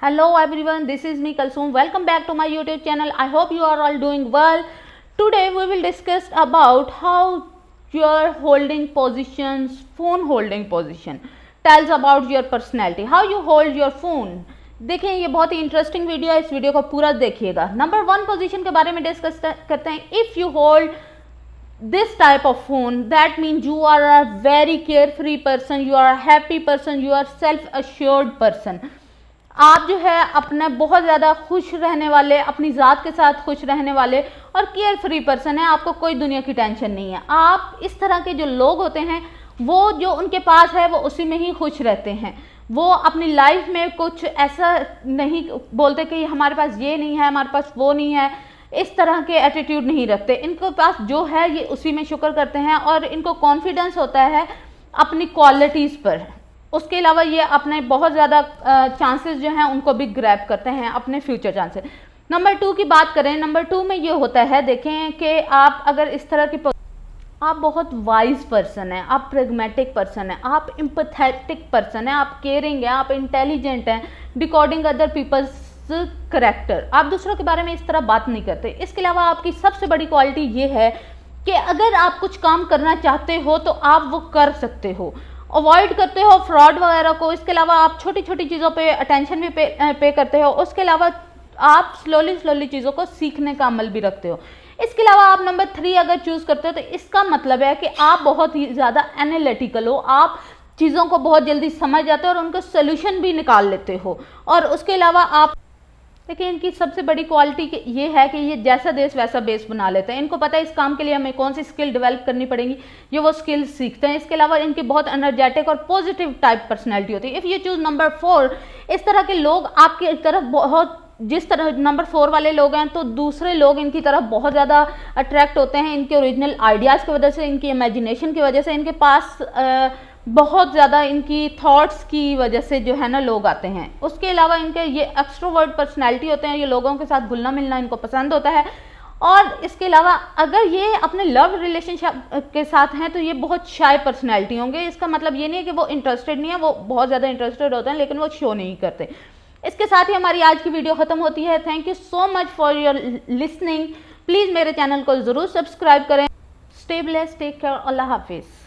Hello everyone, this is me Kalsoom. Welcome back to my YouTube channel. I hope you are all doing well. Today we will discuss about how your holding positions, phone holding position tells about your personality. How you hold your phone. देखें ये बहुत ही interesting video है, इस video को पूरा देखिएगा. Number 1 position के बारे में डिस्कस करते हैं. If you hold this type of phone, that means you are a very carefree person, you are a happy person, you are self assured person. आप जो है अपने बहुत ज़्यादा खुश रहने वाले, अपनी ज़ात के साथ खुश रहने वाले और केयर फ्री पर्सन है. आपको कोई दुनिया की टेंशन नहीं है. आप इस तरह के जो लोग होते हैं वो जो उनके पास है वो उसी में ही खुश रहते हैं. वो अपनी लाइफ में कुछ ऐसा नहीं बोलते कि हमारे पास ये नहीं है, हमारे पास वो नहीं है, इस तरह के एटीट्यूड नहीं रखते. इनके पास जो है ये उसी में शुक्र करते हैं और इनको कॉन्फिडेंस होता है अपनी क्वालिटीज़ पर. उसके अलावा ये अपने बहुत ज़्यादा चांसेस जो हैं उनको भी ग्रैब करते हैं, अपने फ्यूचर चांसेस. नंबर 2 की बात करें. नंबर 2 में ये होता है, देखें कि आप अगर इस तरह की, आप बहुत वाइज पर्सन हैं, आप प्रेगमेटिक पर्सन हैं, आप एम्पैथेटिक पर्सन हैं, आप केयरिंग हैं, आप इंटेलिजेंट हैं, डिकोडिंग अदर पीपल्स करैक्टर. आप दूसरों के बारे में इस तरह बात नहीं करते. इसके अलावा आपकी सबसे बड़ी क्वालिटी ये है कि अगर आप कुछ काम करना चाहते हो तो आप वो कर सकते हो, अवॉइड करते हो फ्रॉड वगैरह को. इसके अलावा आप छोटी छोटी चीज़ों पे अटेंशन भी पे करते हो. उसके अलावा आप स्लोली चीज़ों को सीखने का अमल भी रखते हो. इसके अलावा आप नंबर 3 अगर चूज़ करते हो तो इसका मतलब है कि आप बहुत ही ज़्यादा एनालिटिकल हो. आप चीज़ों को बहुत जल्दी समझ जाते हो और उनका सोल्यूशन भी निकाल लेते हो. और उसके अलावा आप देखिए इनकी सबसे बड़ी क्वालिटी ये है कि ये जैसा देश वैसा बेस बना लेते हैं. इनको पता है इस काम के लिए हमें कौन सी स्किल डेवलप करनी पड़ेगी, ये वो स्किल सीखते हैं. इसके अलावा इनकी बहुत एनर्जेटिक और पॉजिटिव टाइप पर्सनैलिटी होती है. इफ़ यू चूज नंबर 4, इस तरह के लोग आपकी तरफ बहुत, जिस तरह नंबर 4 वाले लोग हैं तो दूसरे लोग इनकी तरफ बहुत ज़्यादा अट्रैक्ट होते हैं. इनके ओरिजिनल आइडियाज़ की वजह से, इनकी इमेजिनेशन की वजह से, इनके पास बहुत ज़्यादा इनकी थॉट्स की वजह से जो है ना लोग आते हैं. उसके अलावा इनके ये एक्सट्रोवर्ट पर्सनैलिटी होते हैं, ये लोगों के साथ घुलना मिलना इनको पसंद होता है. और इसके अलावा अगर ये अपने लव रिलेशनशिप के साथ हैं तो ये बहुत शाय पर्सनैलिटी होंगे. इसका मतलब ये नहीं है कि वो इंटरेस्टेड नहीं है, वो बहुत ज़्यादा इंटरेस्टेड होते हैं लेकिन वो शो नहीं करते. इसके साथ ही हमारी आज की वीडियो ख़त्म होती है. Thank you so much for your listening. Please मेरे चैनल को ज़रूर सब्सक्राइब करें. स्टे ब्लेस्ड, टेक केयर, अल्लाह हाफिज़.